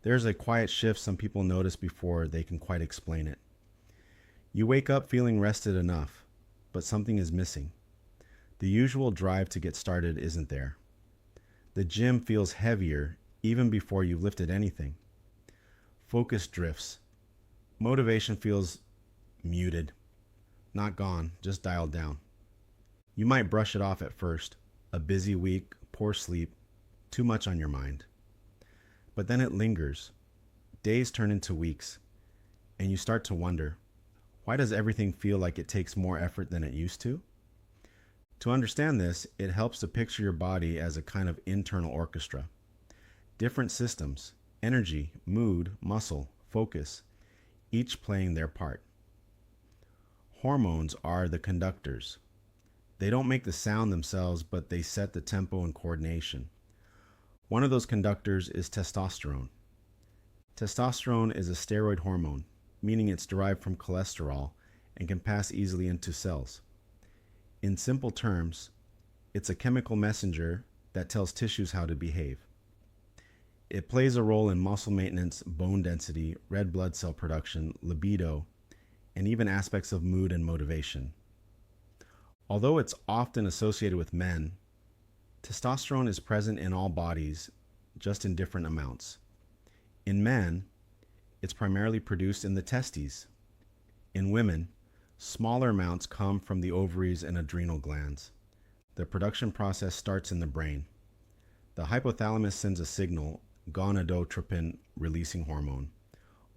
There's a quiet shift some people notice before they can quite explain it. You wake up feeling rested enough, but something is missing. The usual drive to get started isn't there. The gym feels heavier even before you've lifted anything. Focus drifts. Motivation feels muted. Not gone, just dialed down. You might brush it off at first. A busy week, poor sleep, too much on your mind. But then it lingers. Days turn into weeks, and you start to wonder, why does everything feel like it takes more effort than it used to? To understand this, it helps to picture your body as a kind of internal orchestra. Different systems, energy, mood, muscle, focus, each playing their part. Hormones are the conductors. They don't make the sound themselves, but they set the tempo and coordination. One of those conductors is testosterone. Testosterone is a steroid hormone, meaning it's derived from cholesterol and can pass easily into cells. In simple terms, it's a chemical messenger that tells tissues how to behave. It plays a role in muscle maintenance, bone density, red blood cell production, libido, and even aspects of mood and motivation. Although it's often associated with men, testosterone is present in all bodies, just in different amounts. In men, it's primarily produced in the testes. In women, smaller amounts come from the ovaries and adrenal glands. The production process starts in the brain. The hypothalamus sends a signal, gonadotropin releasing hormone,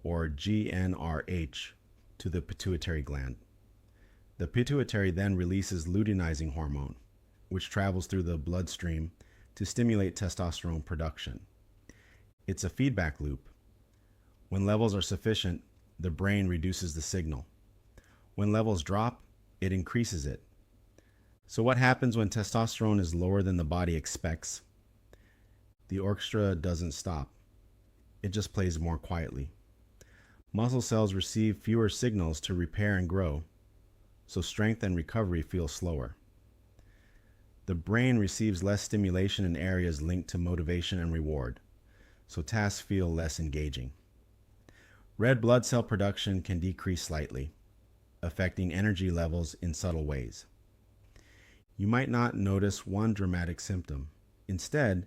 or GnRH, to the pituitary gland. The pituitary then releases luteinizing hormone, which travels through the bloodstream to stimulate testosterone production. It's a feedback loop. When levels are sufficient, the brain reduces the signal. When levels drop, it increases it. So what happens when testosterone is lower than the body expects? The orchestra doesn't stop. It just plays more quietly. Muscle cells receive fewer signals to repair and grow, so strength and recovery feel slower. The brain receives less stimulation in areas linked to motivation and reward, so tasks feel less engaging. Red blood cell production can decrease slightly, affecting energy levels in subtle ways. You might not notice one dramatic symptom. Instead,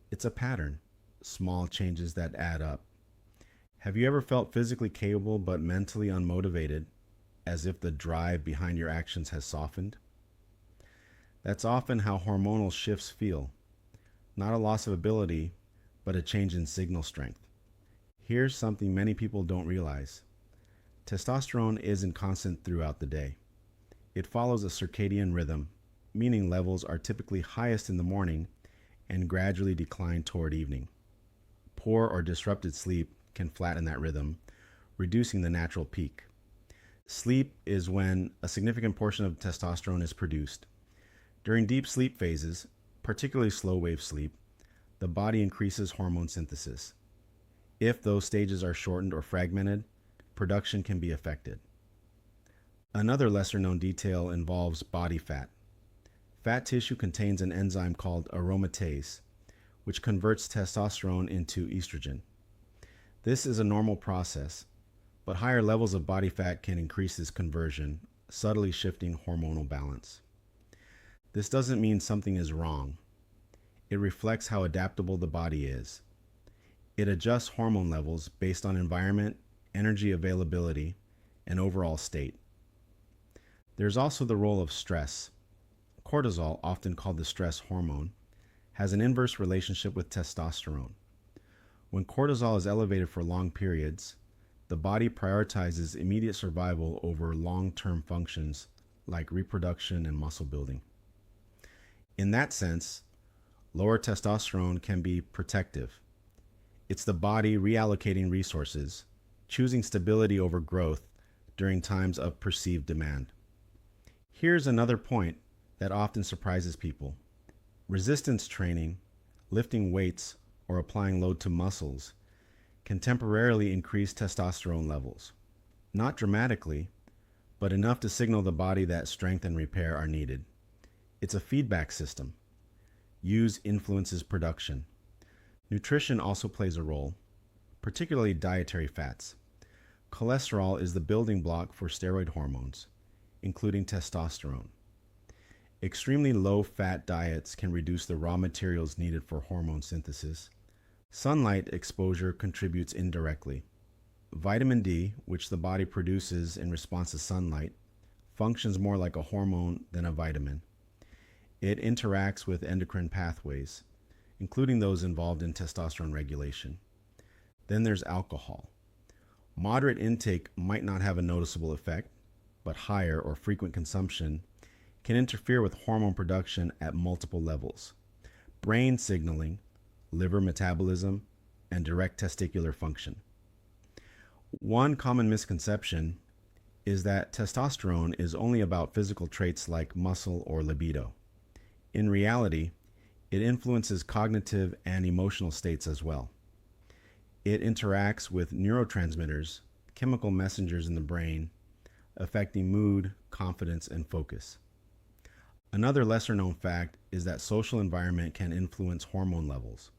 it's a pattern, small changes that add up. Have you ever felt physically capable but mentally unmotivated, as if the drive behind your actions has softened? That's often how hormonal shifts feel. Not a loss of ability, but a change in signal strength. Here's something many people don't realize. Testosterone isn't constant throughout the day. It follows a circadian rhythm, meaning levels are typically highest in the morning and gradually decline toward evening. Poor or disrupted sleep can flatten that rhythm, reducing the natural peak. Sleep is when a significant portion of testosterone is produced. During deep sleep phases, particularly slow wave sleep, the body increases hormone synthesis. If those stages are shortened or fragmented, production can be affected. Another lesser known detail involves body fat. Fat tissue contains an enzyme called aromatase, which converts testosterone into estrogen. This is a normal process, but higher levels of body fat can increase this conversion, subtly shifting hormonal balance. This doesn't mean something is wrong. It reflects how adaptable the body is. It adjusts hormone levels based on environment, energy availability, and overall state. There's also the role of stress. Cortisol, often called the stress hormone, has an inverse relationship with testosterone. When cortisol is elevated for long periods, the body prioritizes immediate survival over long-term functions like reproduction and muscle building. In that sense, lower testosterone can be protective. It's the body reallocating resources, choosing stability over growth during times of perceived demand. Here's another point that often surprises people. Resistance training, lifting weights, or applying load to muscles can temporarily increase testosterone levels. Not dramatically, but enough to signal the body that strength and repair are needed. It's a feedback system. Use influences production. Nutrition also plays a role. particularly dietary fats. Cholesterol is the building block for steroid hormones, including testosterone. Extremely low fat diets can reduce the raw materials needed for hormone synthesis. Sunlight exposure contributes indirectly. Vitamin D, which the body produces in response to sunlight, functions more like a hormone than a vitamin. It interacts with endocrine pathways, including those involved in testosterone regulation. Then there's alcohol. Moderate intake might not have a noticeable effect, but higher or frequent consumption can interfere with hormone production at multiple levels: brain signaling, liver metabolism, and direct testicular function. One common misconception is that testosterone is only about physical traits like muscle or libido. In reality, it influences cognitive and emotional states as well. It interacts with neurotransmitters, chemical messengers in the brain, affecting mood, confidence, and focus. Another lesser known fact is that social environment can influence hormone levels.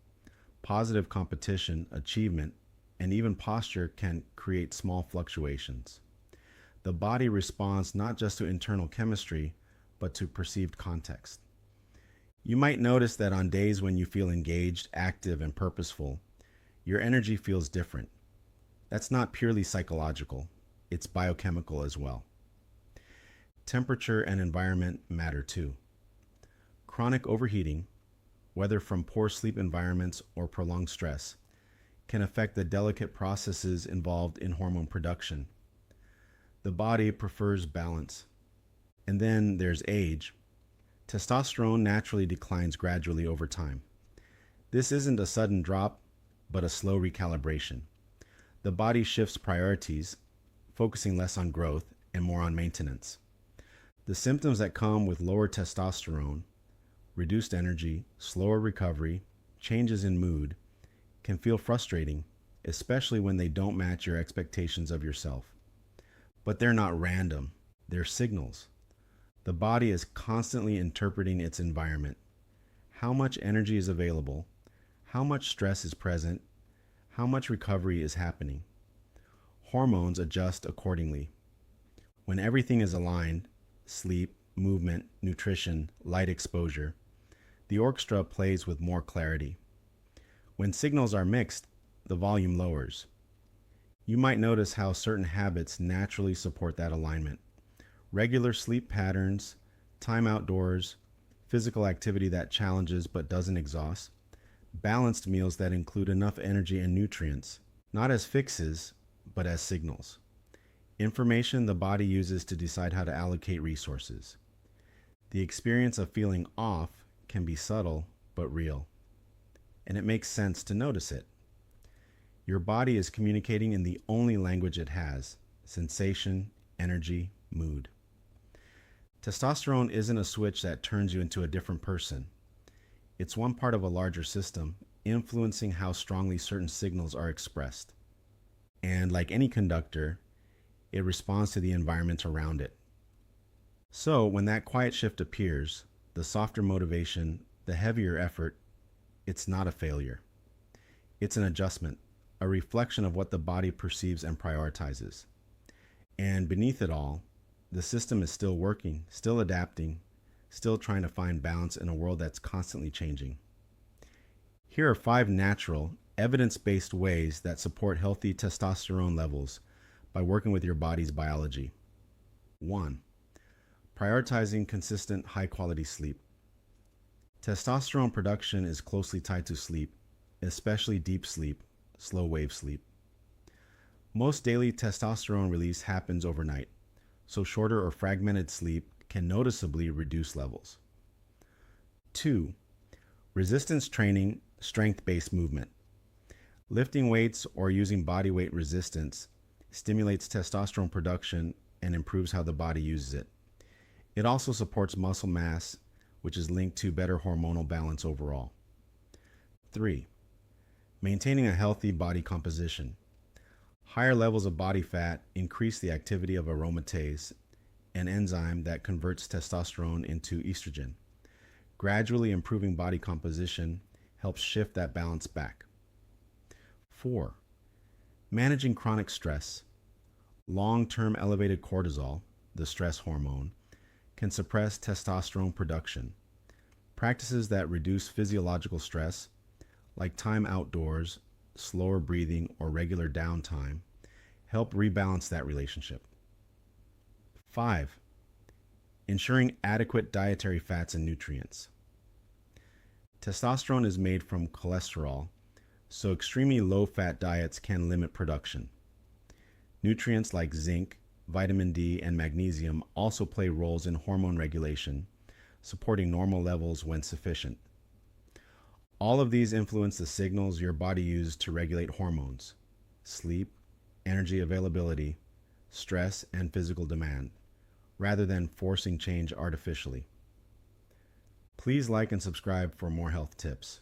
Positive competition, achievement, and even posture can create small fluctuations. The body responds not just to internal chemistry, but to perceived context. You might notice that on days when you feel engaged, active, and purposeful, your energy feels different. That's not purely psychological, it's biochemical as well. Temperature and environment matter too. Chronic overheating, whether from poor sleep environments or prolonged stress, can affect the delicate processes involved in hormone production. The body prefers balance. And then there's age. Testosterone naturally declines gradually over time. This isn't a sudden drop, but a slow recalibration. The body shifts priorities, focusing less on growth and more on maintenance. The symptoms that come with lower testosterone, reduced energy, slower recovery, changes in mood, can feel frustrating, especially when they don't match your expectations of yourself. But they're not random, they're signals. The body is constantly interpreting its environment. How much energy is available, how much stress is present, how much recovery is happening. Hormones adjust accordingly. When everything is aligned, sleep, movement, nutrition, light exposure, the orchestra plays with more clarity. When signals are mixed, the volume lowers. You might notice how certain habits naturally support that alignment. Regular sleep patterns, time outdoors, physical activity that challenges but doesn't exhaust, balanced meals that include enough energy and nutrients, not as fixes, but as signals. Information the body uses to decide how to allocate resources. The experience of feeling off can be subtle but real, and it makes sense to notice it. Your body is communicating in the only language it has: sensation, energy, mood. Testosterone isn't a switch that turns you into a different person. It's one part of a larger system, influencing how strongly certain signals are expressed. And like any conductor, it responds to the environment around it. So when that quiet shift appears, the softer motivation, the heavier effort, it's not a failure. It's an adjustment, a reflection of what the body perceives and prioritizes. And beneath it all, the system is still working, still adapting, still trying to find balance in a world that's constantly changing. Here are 5 natural, evidence-based ways that support healthy testosterone levels by working with your body's biology. 1. Prioritizing consistent, high-quality sleep. Testosterone production is closely tied to sleep, especially deep sleep, slow-wave sleep. Most daily testosterone release happens overnight, so shorter or fragmented sleep can noticeably reduce levels. 2. Resistance training, strength-based movement. Lifting weights or using body weight resistance stimulates testosterone production and improves how the body uses it. It also supports muscle mass, which is linked to better hormonal balance overall. 3. Maintaining a healthy body composition. Higher levels of body fat increase the activity of aromatase, an enzyme that converts testosterone into estrogen. Gradually improving body composition helps shift that balance back. 4. Managing chronic stress. Long-term elevated cortisol, the stress hormone, can suppress testosterone production. Practices that reduce physiological stress, like time outdoors, slower breathing, or regular downtime, help rebalance that relationship. 5. Ensuring adequate dietary fats and nutrients. Testosterone is made from cholesterol, so extremely low-fat diets can limit production. Nutrients like zinc, vitamin D, and magnesium also play roles in hormone regulation, supporting normal levels when sufficient. All of these influence the signals your body uses to regulate hormones, sleep, energy availability, stress, and physical demand, rather than forcing change artificially. Please like and subscribe for more health tips.